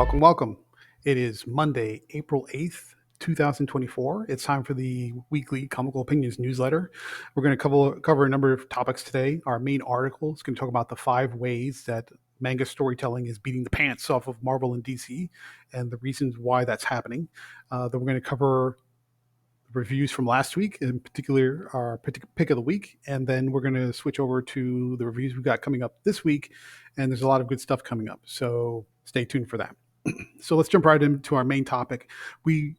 Welcome, welcome. It is Monday, April 8th, 2024. It's time for the weekly Comical Opinions newsletter. We're going to cover a number of topics today. Our main article is going to talk about the 5 ways that manga storytelling is beating the pants off of Marvel and DC and the reasons why that's happening. Then we're going to cover reviews from last week, in particular our pick of the week, and then we're going to switch over to the reviews we've got coming up this week, and there's a lot of good stuff coming up, so stay tuned for that. So let's jump right into our main topic. We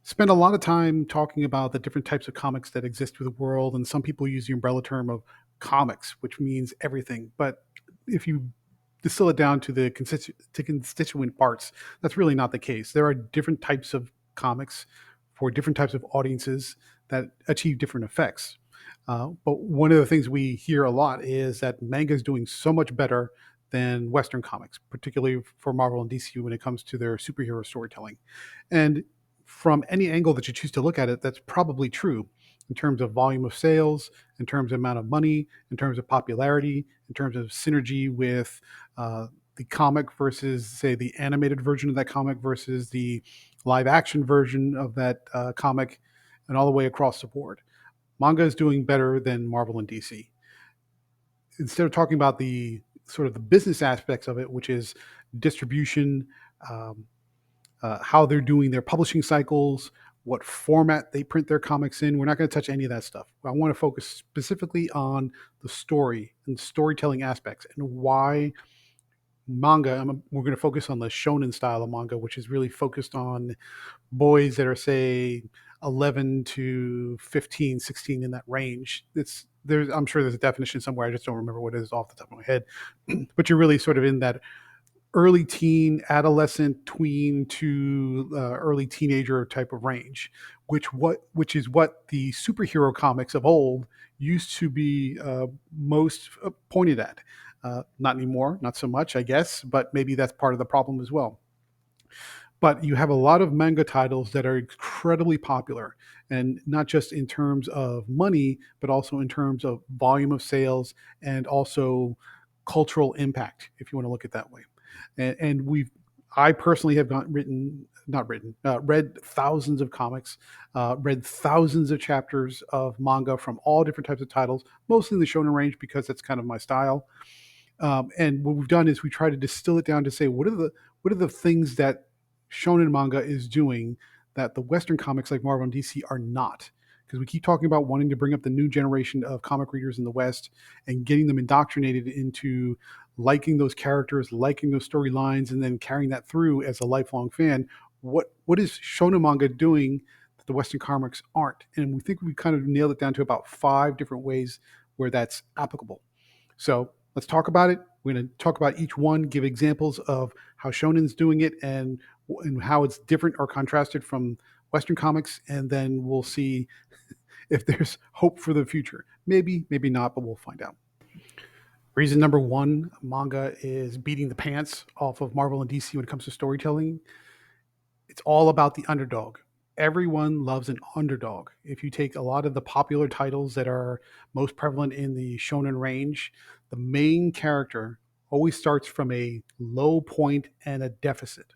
spend a lot of time talking about the different types of comics that exist in the world, and some people use the umbrella term of comics, which means everything, but if you distill it down to the constituent parts, that's really not the case. There are different types of comics for different types of audiences that achieve different effects. But one of the things we hear a lot is that manga is doing so much better than Western comics, particularly for Marvel and DC when it comes to their superhero storytelling. And from any angle that you choose to look at it, that's probably true in terms of volume of sales, in terms of amount of money, in terms of popularity, in terms of synergy with the comic versus, say, the animated version of that comic versus the live action version of that comic, and all the way across the board. Manga is doing better than Marvel and DC. Instead of talking about the sort of the business aspects of it, which is distribution, how they're doing their publishing cycles, what format they print their comics in, we're not going to touch any of that stuff. I want to focus specifically on the story and storytelling aspects and why manga. We're going to focus on the shonen style of manga, which is really focused on boys that are, say, 11 to 15, 16, in that range. I'm sure there's a definition somewhere. I just don't remember what it is off the top of my head. But you're really sort of in that early teen, adolescent, tween to early teenager type of range, which is what the superhero comics of old used to be most pointed at. Not anymore, not so much, I guess, but maybe that's part of the problem as well. But you have a lot of manga titles that are incredibly popular, and not just in terms of money, but also in terms of volume of sales and also cultural impact, if you want to look at it that way. And I personally have read thousands of comics, read thousands of chapters of manga from all different types of titles, mostly in the shonen range because that's kind of my style. And what we've done is we try to distill it down to say what are the things that shonen manga is doing that the Western comics like Marvel and DC are not. Because we keep talking about wanting to bring up the new generation of comic readers in the West and getting them indoctrinated into liking those characters, liking those storylines, and then carrying that through as a lifelong fan. What is shonen manga doing that the Western comics aren't? And we think we kind of nailed it down to about 5 different ways where that's applicable. So let's talk about it. We're going to talk about each one, give examples of how Shonen's doing it and how it's different or contrasted from Western comics, and then we'll see if there's hope for the future. Maybe, maybe not, but we'll find out. Reason number 1, manga is beating the pants off of Marvel and DC when it comes to storytelling. It's all about the underdog. Everyone loves an underdog. If you take a lot of the popular titles that are most prevalent in the shonen range, the main character always starts from a low point and a deficit.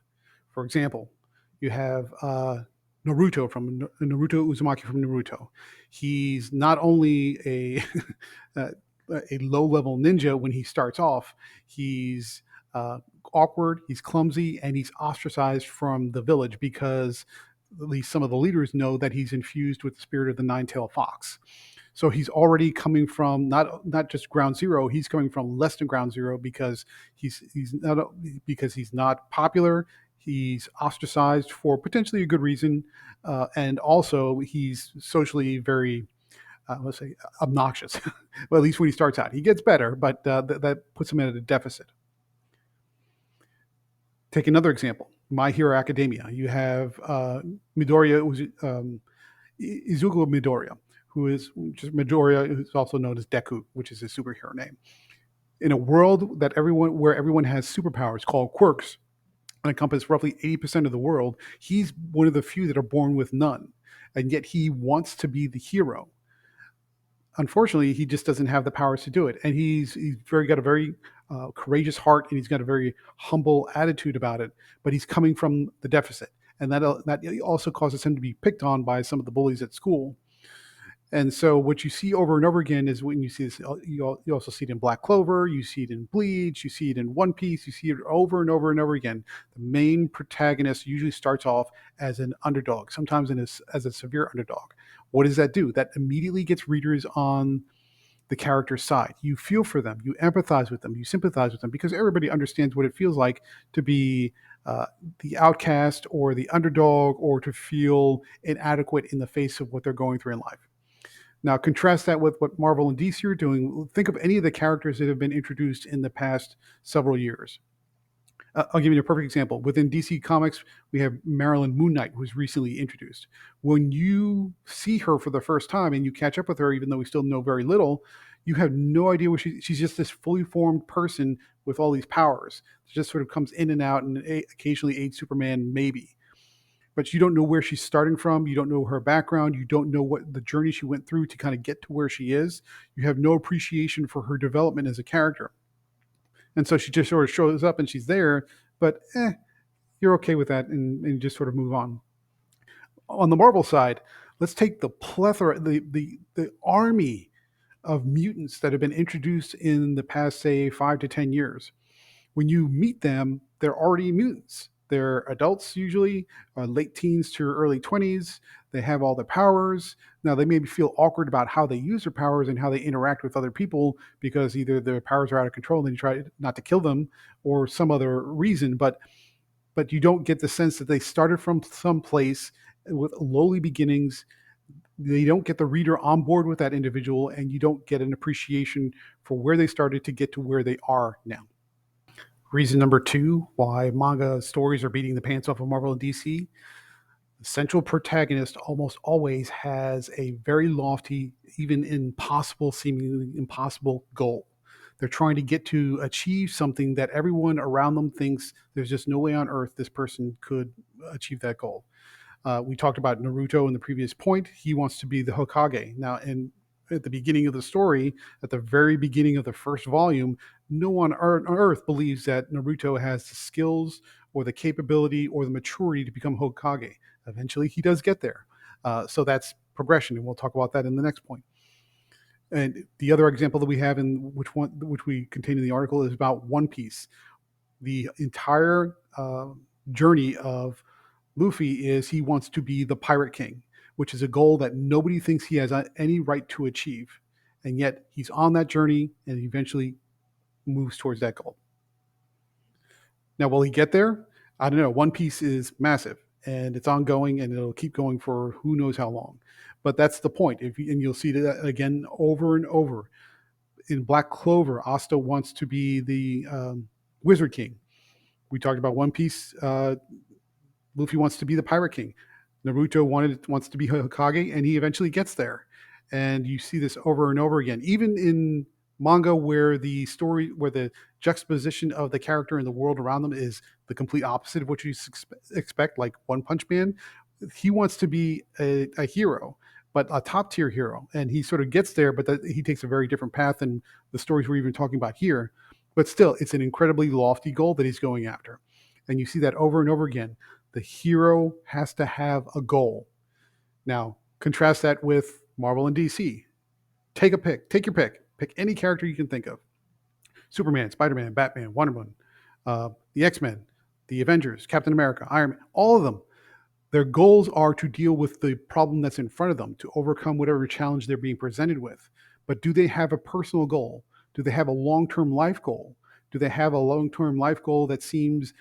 For example, you have Naruto Uzumaki from Naruto. He's not only a a low-level ninja when he starts off. He's awkward, he's clumsy, and he's ostracized from the village because at least some of the leaders know that he's infused with the spirit of the nine-tailed fox. So he's already coming from not just ground zero. He's coming from less than ground zero because he's not popular. He's ostracized for potentially a good reason, and also he's socially very, let's say, obnoxious. Well, at least when he starts out, he gets better, but that puts him at a deficit. Take another example, My Hero Academia. You have Midoriya, Izuku Midoriya, who's also known as Deku, which is his superhero name. In a world where everyone has superpowers called quirks, and encompass roughly 80% of the world, he's one of the few that are born with none, and yet he wants to be the hero. unfortunately, he just doesn't have the powers to do it. And he's very got a very courageous heart, and he's got a very humble attitude about it. But he's coming from the deficit, and that also causes him to be picked on by some of the bullies at school. And so what you see over and over again is when you see this, you also see it in Black Clover, you see it in Bleach, you see it in One Piece, you see it over and over and over again. The main protagonist usually starts off as an underdog, sometimes as a severe underdog. What does that do? That immediately gets readers on the character's side. You feel for them, you empathize with them, you sympathize with them, because everybody understands what it feels like to be the outcast or the underdog, or to feel inadequate in the face of what they're going through in life. Now, contrast that with what Marvel and DC are doing. Think of any of the characters that have been introduced in the past several years. I'll give you a perfect example. Within DC Comics, we have Marilyn Moon Knight, who was recently introduced. When you see her for the first time and you catch up with her, even though we still know very little, you have no idea what she's just this fully formed person with all these powers. She just sort of comes in and out and occasionally aids Superman, maybe. But you don't know where she's starting from. You don't know her background. You don't know what the journey she went through to kind of get to where she is. You have no appreciation for her development as a character. And so she just sort of shows up and she's there, but you're okay with that, and you just sort of move on. On the Marvel side, let's take the plethora, the army of mutants that have been introduced in the past, say, 5 to 10 years. When you meet them, they're already mutants. They're adults usually, late teens to early 20s. They have all the powers. Now, they maybe feel awkward about how they use their powers and how they interact with other people, because either their powers are out of control and they try not to kill them, or some other reason. But you don't get the sense that they started from some place with lowly beginnings. They don't get the reader on board with that individual, and you don't get an appreciation for where they started to get to where they are now. Reason number two why manga stories are beating the pants off of Marvel and DC: the central protagonist almost always has a very lofty, even impossible, seemingly impossible goal. They're trying to get to achieve something that everyone around them thinks there's just no way on earth this person could achieve that goal. We talked about Naruto in the previous point. He wants to be the Hokage. Now, at the beginning of the story, at the very beginning of the first volume, no one on earth believes that Naruto has the skills or the capability or the maturity to become Hokage. Eventually, he does get there. So that's progression, and we'll talk about that in the next point. And the other example that we have, in which we contain in the article, is about One Piece. The entire journey of Luffy is he wants to be the Pirate King, which is a goal that nobody thinks he has any right to achieve. And yet he's on that journey and eventually moves towards that goal. Now, will he get there? I don't know. One Piece is massive and it's ongoing, and it'll keep going for who knows how long. But that's the point. And you'll see that again over and over. In Black Clover, Asta wants to be the Wizard King. We talked about One Piece. Luffy wants to be the Pirate King. Naruto wants to be Hokage, and he eventually gets there. And you see this over and over again, even in manga, where the juxtaposition of the character and the world around them is the complete opposite of what you expect. Like One Punch Man, he wants to be a hero, but a top tier hero, and he sort of gets there, but he takes a very different path than the stories we're even talking about here. But still, it's an incredibly lofty goal that he's going after, and you see that over and over again. The hero has to have a goal. Now, contrast that with Marvel and DC. Take your pick. Pick any character you can think of: Superman, Spider-Man, Batman, Wonder Woman, the X-Men, the Avengers, Captain America, Iron Man. All of them. Their goals are to deal with the problem that's in front of them, to overcome whatever challenge they're being presented with. But do they have a personal goal? Do they have a long-term life goal? Do they have a long-term life goal that seems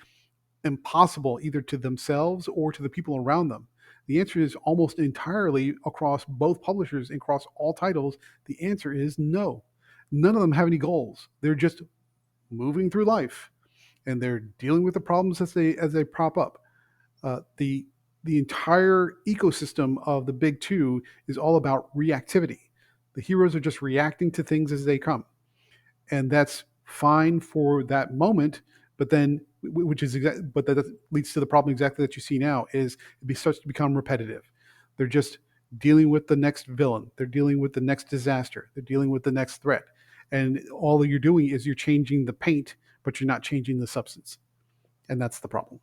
impossible either to themselves or to the people around them? The answer is almost entirely across both publishers and across all titles. The answer is no. None of them have any goals. They're just moving through life, and they're dealing with the problems as they prop up. The entire ecosystem of the big two is all about reactivity. The heroes are just reacting to things as they come, and that's fine for that moment. But then, but that leads to the problem exactly that you see now: is it starts to become repetitive. They're just dealing with the next villain. They're dealing with the next disaster. They're dealing with the next threat. And all you're doing is you're changing the paint, but you're not changing the substance. And that's the problem.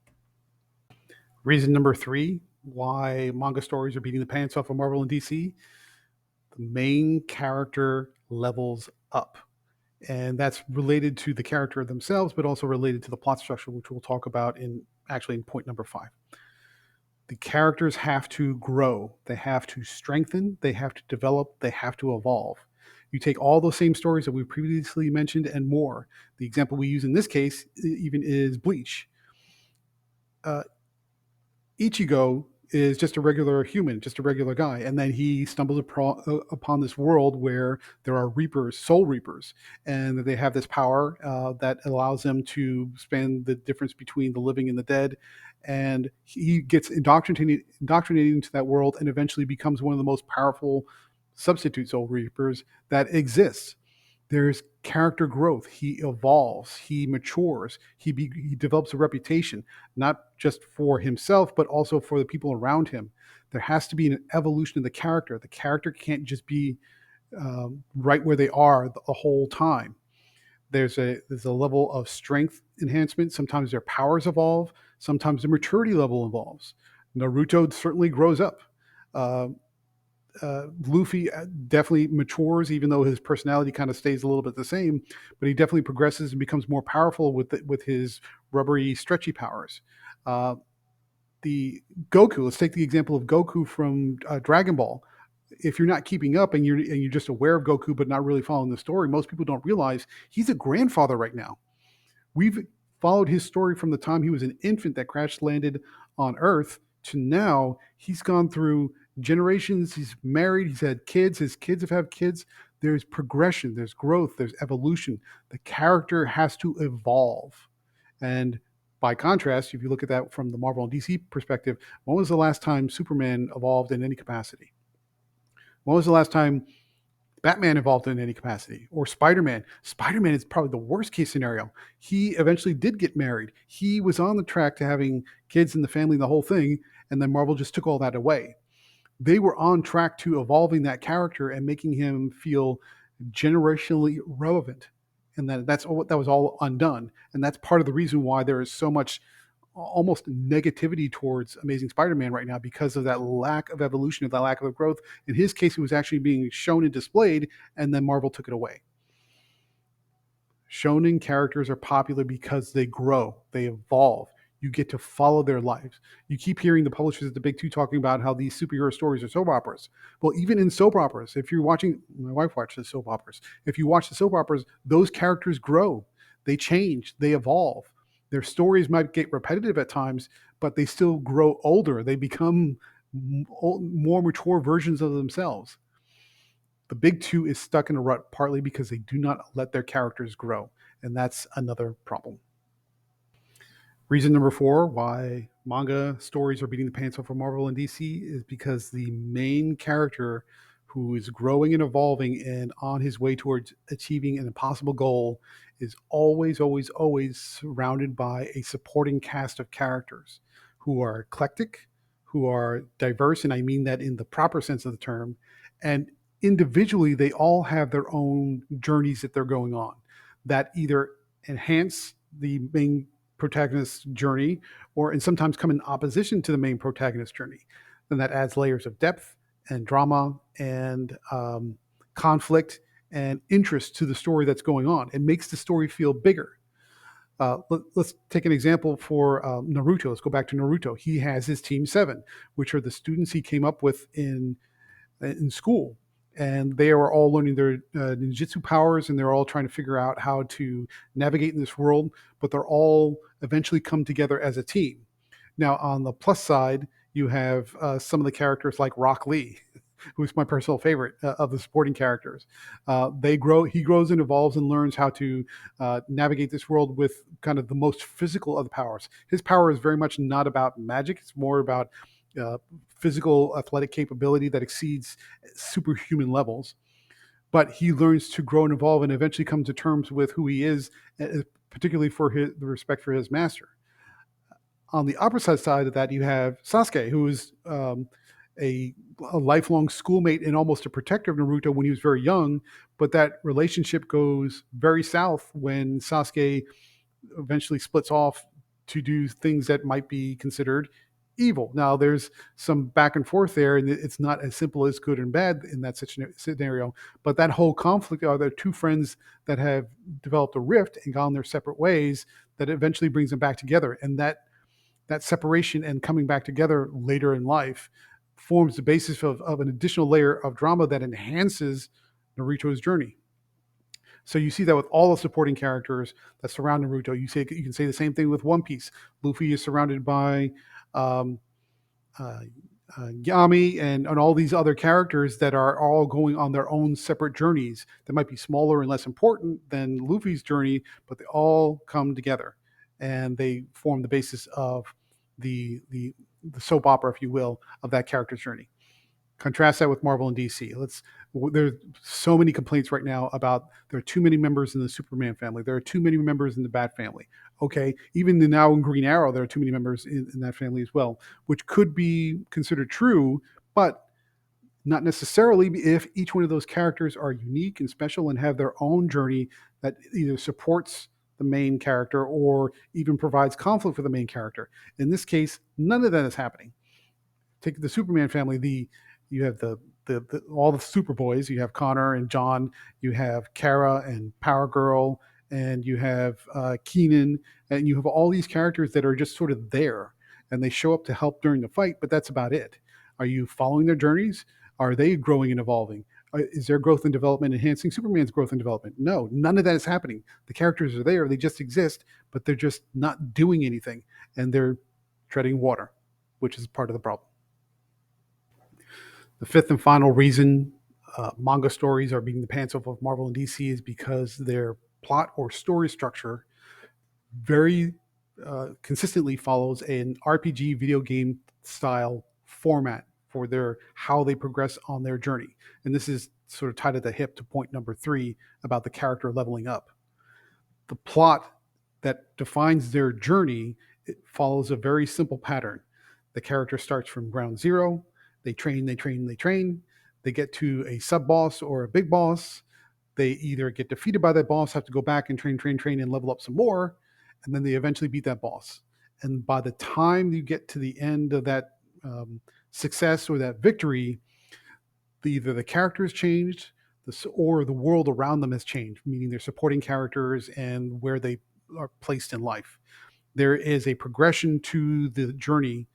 Reason number three why manga stories are beating the pants off of Marvel and DC, the main character levels up. And that's related to the character themselves, but also related to the plot structure, which we'll talk about in point number 5. The characters have to grow, they have to strengthen, they have to develop, they have to evolve. You take all those same stories that we previously mentioned and more. The example we use in this case even is Bleach. Ichigo is just a regular human, just a regular guy, and then he stumbles upon this world where there are reapers, soul reapers, and they have this power that allows them to span the difference between the living and the dead. And he gets indoctrinated into that world, and eventually becomes one of the most powerful substitute soul reapers that exists. There's character growth. He evolves, he matures, he develops a reputation, not just for himself, but also for the people around him. There has to be an evolution of the character. The character can't just be right where they are the whole time. There's a level of strength enhancement. Sometimes their powers evolve. Sometimes the maturity level evolves. Naruto certainly grows up. Uh, Luffy definitely matures, even though his personality kind of stays a little bit the same. But he definitely progresses and becomes more powerful with his rubbery, stretchy powers. Uh, the Goku. Let's take the example of Goku from Dragon Ball. If you're not keeping up and you're just aware of Goku but not really following the story, most people don't realize he's a grandfather right now. We've followed his story from the time he was an infant that crash landed on Earth to now. He's gone through generations. He's married. He's had kids. His kids have had kids. There's progression. There's growth. There's evolution. The character has to evolve. And by contrast, if you look at that from the Marvel and DC perspective, when was the last time Superman evolved in any capacity? When was the last time Batman evolved in any capacity? Or Spider-Man? Spider-Man is probably the worst case scenario. He eventually did get married. He was on the track to having kids in the family, the whole thing, and then Marvel just took all that away. They were on track to evolving that character and making him feel generationally relevant. And that was all undone. And that's part of the reason why there is so much almost negativity towards Amazing Spider-Man right now, because of that lack of evolution, of that lack of growth. In his case, it was actually being shown and displayed, and then Marvel took it away. Shonen characters are popular because they grow, they evolve. You get to follow their lives. You keep hearing the publishers at the big two talking about how these superhero stories are soap operas. Well, even in soap operas, if you're watching, my wife watches soap operas. If you watch the soap operas, those characters grow, they change, they evolve. Their stories might get repetitive at times, but they still grow older. They become more mature versions of themselves. The big two is stuck in a rut partly because they do not let their characters grow, and that's another problem. Reason number 4 why manga stories are beating the pants off of Marvel and DC is because the main character, who is growing and evolving and on his way towards achieving an impossible goal, is always, always, always surrounded by a supporting cast of characters who are eclectic, who are diverse, and I mean that in the proper sense of the term. And individually, they all have their own journeys that they're going on that either enhance the main protagonist's journey, and sometimes come in opposition to the main protagonist's journey. Then that adds layers of depth and drama and conflict and interest to the story that's going on. It makes the story feel bigger. Let's take an example for Naruto. Let's go back to Naruto. He has his Team 7, which are the students he came up with in school. And they are all learning their ninjutsu powers, and they're all trying to figure out how to navigate in this world, but they're all eventually come together as a team. Now, on the plus side, you have some of the characters like Rock Lee, who's my personal favorite of the supporting characters. He grows and evolves and learns how to navigate this world with kind of the most physical of the powers. His power is very much not about magic. It's more about physical athletic capability that exceeds superhuman levels. But he learns to grow and evolve and eventually come to terms with who he is, particularly for the respect for his master. On the opposite side of that, you have Sasuke, who is a, a lifelong schoolmate and almost a protector of Naruto when he was very young, but that relationship goes very south when Sasuke eventually splits off to do things that might be considered evil. Now, there's some back and forth there, and it's not as simple as good and bad in that scenario. But that whole conflict are there two friends that have developed a rift and gone their separate ways that eventually brings them back together, and that separation and coming back together later in life forms the basis of an additional layer of drama that enhances Naruto's journey. So you see that with all the supporting characters that surround Naruto. You can say the same thing with One Piece. Luffy is surrounded by um, uh, Yami and all these other characters that are all going on their own separate journeys that might be smaller and less important than Luffy's journey, but they all come together and they form the basis of the soap opera, if you will, of that character's journey. Contrast that with Marvel and DC. There's so many complaints right now about there are too many members in the Superman family. There are too many members in the Bat family. Okay, even now in Green Arrow, there are too many members in that family as well, which could be considered true, but not necessarily if each one of those characters are unique and special and have their own journey that either supports the main character or even provides conflict for the main character. In this case, none of that is happening. Take the Superman family, you have all the Superboys. You have Connor and John. You have Kara and Power Girl, and you have Keenan, and you have all these characters that are just sort of there, and they show up to help during the fight, but that's about it. Are you following their journeys? Are they growing and evolving? Is their growth and development enhancing Superman's growth and development? No, none of that is happening. The characters are there; they just exist, but they're just not doing anything, and they're treading water, which is part of the problem. The fifth and final reason manga stories are being the pants off of Marvel and DC is because their plot or story structure very consistently follows an RPG video game style format for their how they progress on their journey. And this is sort of tied at the hip to point number 3 about the character leveling up. The plot that defines their journey, it follows a very simple pattern. The character starts from ground zero. They train, they train, they train. They get to a sub boss or a big boss. They either get defeated by that boss, have to go back and train, train, train, and level up some more, and then they eventually beat that boss. And by the time you get to the end of that success or that victory, either the character has changed or the world around them has changed, meaning their supporting characters and where they are placed in life. There is a progression to the journey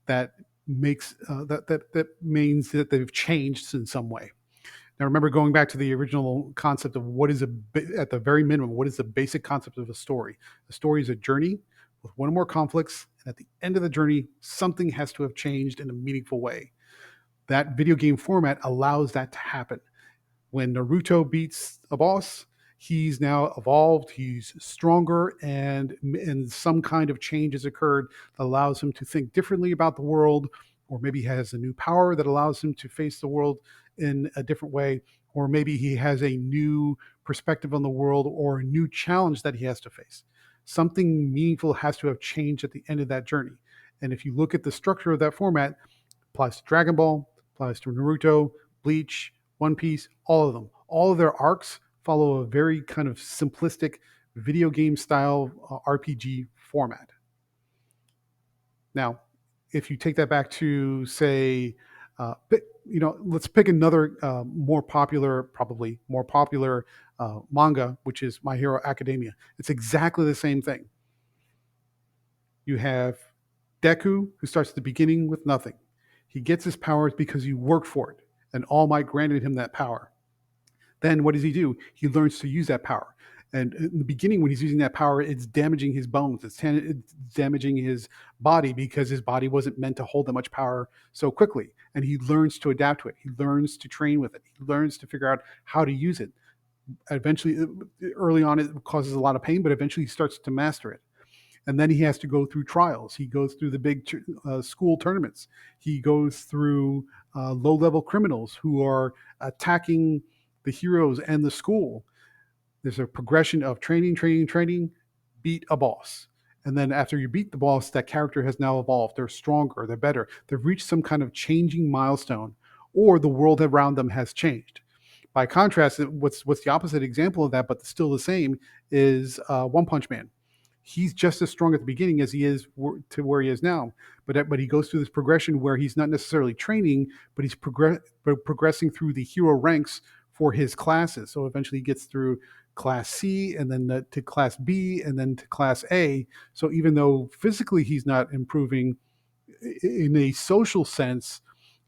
that makes that means that they've changed in some way. Now, remember going back to the original concept of what is at the very minimum, what is the basic concept of a story? A story is a journey with one or more conflicts, and at the end of the journey, something has to have changed in a meaningful way. That video game format allows that to happen. When Naruto beats a boss, he's now evolved, he's stronger, and some kind of change has occurred that allows him to think differently about the world, or maybe he has a new power that allows him to face the world in a different way, or maybe he has a new perspective on the world or a new challenge that he has to face. Something meaningful has to have changed at the end of that journey. And if you look at the structure of that format, applies to Dragon Ball, applies to Naruto, Bleach, One Piece, all of them. All of their arcs follow a very kind of simplistic video game style RPG format. Now, if you take that back to say, let's pick another probably more popular manga, which is My Hero Academia. It's exactly the same thing. You have Deku, who starts at the beginning with nothing. He gets his powers because he worked for it, and All Might granted him that power. Then what does he do? He learns to use that power. And in the beginning, when he's using that power, it's damaging his bones. It's damaging his body because his body wasn't meant to hold that much power so quickly. And he learns to adapt to it. He learns to train with it. He learns to figure out how to use it. Eventually, early on, it causes a lot of pain, but eventually he starts to master it. And then he has to go through trials. He goes through the big school tournaments. He goes through low-level criminals who are attacking the heroes and the school. There's a progression of training, training, training, beat a boss. And then after you beat the boss, that character has now evolved. They're stronger, they're better. They've reached some kind of changing milestone, or the world around them has changed. By contrast, what's the opposite example of that, but still the same, is One Punch Man. He's just as strong at the beginning as he is to where he is now, but he goes through this progression where he's not necessarily training, but he's progressing through the hero ranks for his classes. So eventually he gets through class C, and then to class B, and then to class A. So even though physically he's not improving, in a social sense,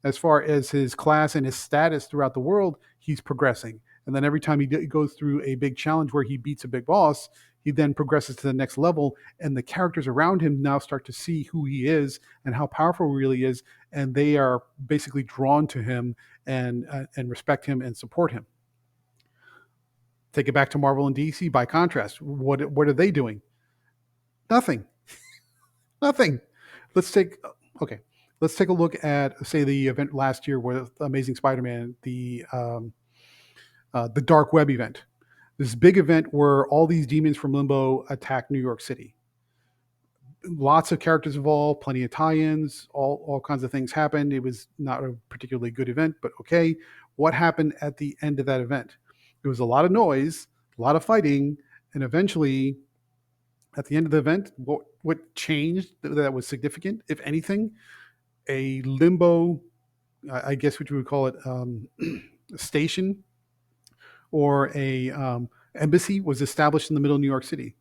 as far as his class and his status throughout the world, he's progressing. And then every time he goes through a big challenge where he beats a big boss, he then progresses to the next level, and the characters around him now start to see who he is and how powerful he really is, and they are basically drawn to him and respect him and support him. Take it back to Marvel and DC. By contrast, what are they doing? Nothing. Nothing. Let's take okay. Let's take a look at, say, the event last year with Amazing Spider-Man, the Dark Web event. This big event where all these demons from Limbo attack New York City. Lots of characters involved, plenty of tie-ins, all kinds of things happened. It was not a particularly good event, but okay. What happened at the end of that event? There was a lot of noise, a lot of fighting, and eventually, at the end of the event, what changed that was significant, if anything? A Limbo, I guess what you would call it, station, or a embassy was established in the middle of New York City.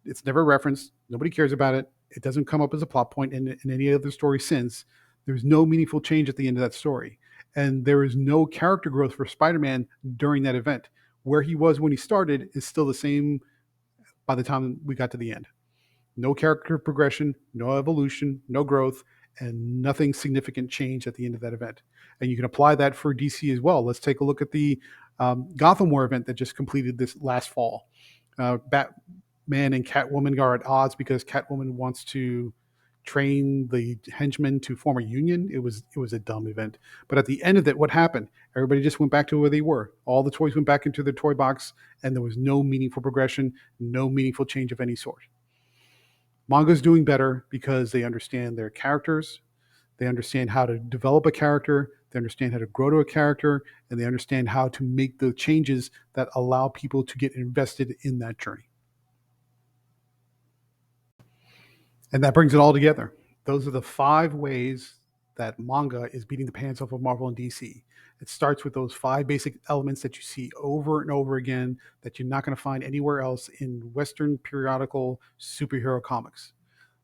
It's never referenced. Nobody cares about it. It doesn't come up as a plot point in any other story since. There's no meaningful change at the end of that story. And there is no character growth for Spider-Man during that event. Where he was when he started is still the same by the time we got to the end. No character progression, no evolution, no growth, and nothing significant changed at the end of that event. And you can apply that for DC as well. Let's take a look at the Gotham War event that just completed this last fall. Batman and Catwoman are at odds because Catwoman wants to train the henchmen to form a union. It was a dumb event. But at the end of it, what happened? Everybody just went back to where they were. All the toys went back into their toy box, and there was no meaningful progression, no meaningful change of any sort. Manga's doing better because they understand their characters, they understand how to develop a character, they understand how to grow to a character, and they understand how to make the changes that allow people to get invested in that journey. And that brings it all together. Those are the 5 ways that manga is beating the pants off of Marvel and DC. It starts with those 5 basic elements that you see over and over again that you're not going to find anywhere else in Western periodical superhero comics.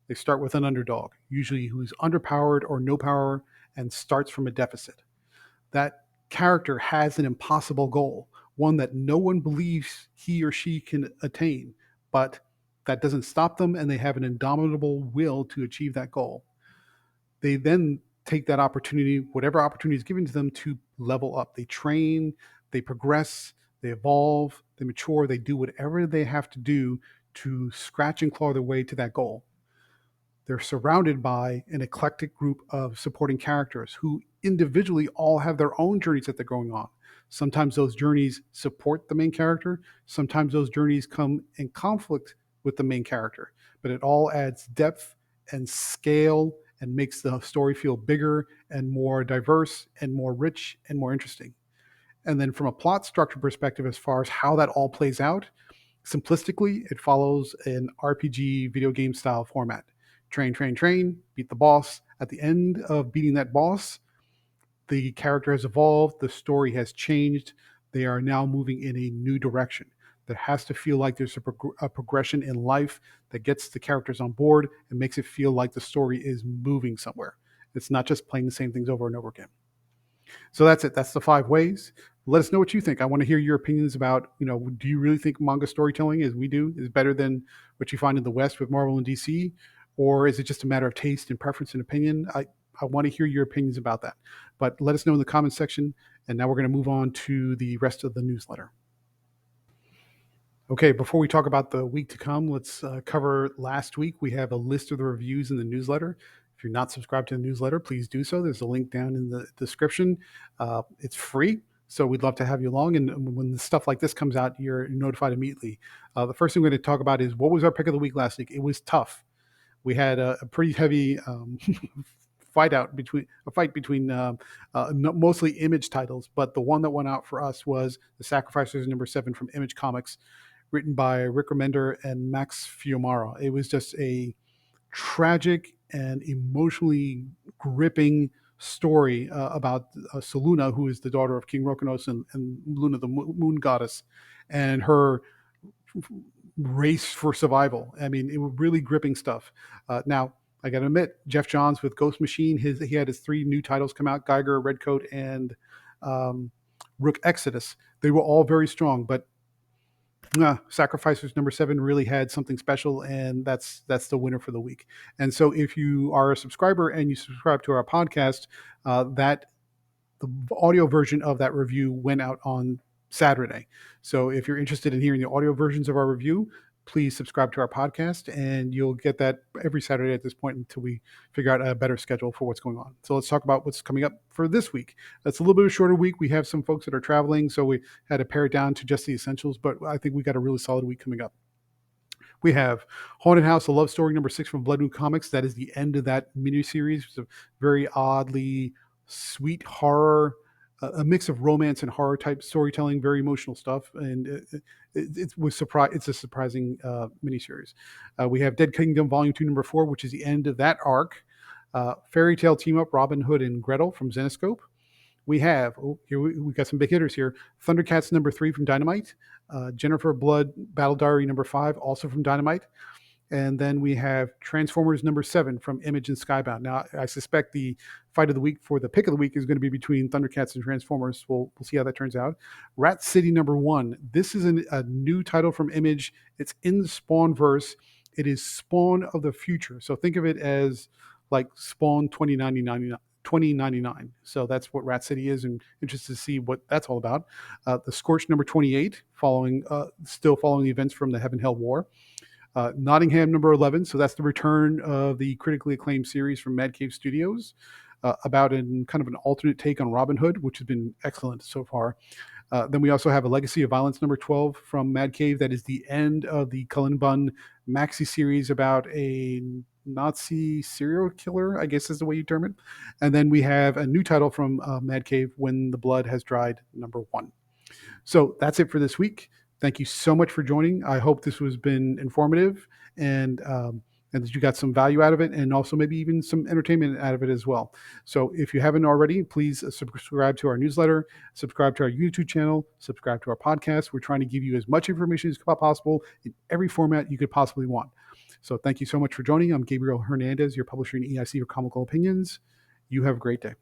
They start with an underdog, usually who's underpowered or no power and starts from a deficit. That character has an impossible goal, one that no one believes he or she can attain, but that doesn't stop them, and they have an indomitable will to achieve that goal. They then take that opportunity, whatever opportunity is given to them, to level up. They train, they progress, they evolve, they mature, they do whatever they have to do to scratch and claw their way to that goal. They're surrounded by an eclectic group of supporting characters who individually all have their own journeys that they're going on. Sometimes those journeys support the main character. Sometimes those journeys come in conflict with the main character, but it all adds depth and scale and makes the story feel bigger and more diverse and more rich and more interesting. And then from a plot structure perspective, as far as how that all plays out, simplistically, it follows an RPG video game style format. Train, train, train, beat the boss. At the end of beating that boss, the character has evolved, the story has changed, they are now moving in a new direction. There has to feel like there's a progression in life that gets the characters on board and makes it feel like the story is moving somewhere. It's not just playing the same things over and over again. So that's it. That's the 5 ways. Let us know what you think. I want to hear your opinions about, do you really think manga storytelling, as we do, is better than what you find in the West with Marvel and DC? Or is it just a matter of taste and preference and opinion? I want to hear your opinions about that. But let us know in the comments section. And now we're going to move on to the rest of the newsletter. Okay, before we talk about the week to come, let's cover last week. We have a list of the reviews in the newsletter. If you're not subscribed to the newsletter, please do so. There's a link down in the description. It's free, so we'd love to have you along. And when stuff like this comes out, you're notified immediately. The first thing we're going to talk about is, what was our pick of the week last week? It was tough. We had a pretty heavy fight between mostly Image titles, but the one that went out for us was The Sacrificers #7 from Image Comics, written by Rick Remender and Max Fiumara. It was just a tragic and emotionally gripping story about Seluna, who is the daughter of King Rokonos and Luna, the moon goddess, and her race for survival. I mean, it was really gripping stuff. Now, I got to admit, Jeff Johns with Ghost Machine, he had his 3 new titles come out: Geiger, Redcoat, and um, Rook Exodus. They were all very strong, but Sacrificers #7 really had something special, and that's the winner for the week. And so, if you are a subscriber and you subscribe to our podcast, that the audio version of that review went out on Saturday. So, if you're interested in hearing the audio versions of our review, please subscribe to our podcast, and you'll get that every Saturday at this point until we figure out a better schedule for what's going on. So let's talk about what's coming up for this week. It's a little bit of a shorter week. We have some folks that are traveling, so we had to pare it down to just the essentials, but I think we got a really solid week coming up. We have Haunted House, a love story #6 from Blood Moon Comics. That is the end of that miniseries. It's a very oddly sweet horror, a mix of romance and horror type storytelling, very emotional stuff, and it's a surprising miniseries. We have Dead Kingdom Volume 2 #4, which is the end of that arc. Fairy Tale team up Robin Hood and Gretel from Zenescope. We have, we got some big hitters here. Thundercats #3 from Dynamite. Jennifer Blood Battle Diary #5, also from Dynamite. And then we have Transformers #7 from Image and Skybound. Now, I suspect the fight of the week for the pick of the week is going to be between Thundercats and Transformers. We'll see how that turns out. Rat City #1. This is a new title from Image. It's in the Spawn verse. It is Spawn of the future. So think of it as like Spawn 2099. So that's what Rat City is, and interested to see what that's all about. The Scorch #28, still following the events from the Heaven Hell War. Nottingham #11, so that's the return of the critically acclaimed series from Mad Cave Studios, about kind of an alternate take on Robin Hood, which has been excellent so far. Then we also have A Legacy of Violence #12 from Mad Cave. That is the end of the Cullen Bunn maxi series about a Nazi serial killer, I guess is the way you term it. And then we have a new title from Mad Cave, When the Blood Has Dried #1. So that's it for this week. Thank you so much for joining. I hope this has been informative and that you got some value out of it, and also maybe even some entertainment out of it as well. So if you haven't already, please subscribe to our newsletter, subscribe to our YouTube channel, subscribe to our podcast. We're trying to give you as much information as possible in every format you could possibly want. So thank you so much for joining. I'm Gabriel Hernandez, your publisher in EIC for Comical Opinions. You have a great day.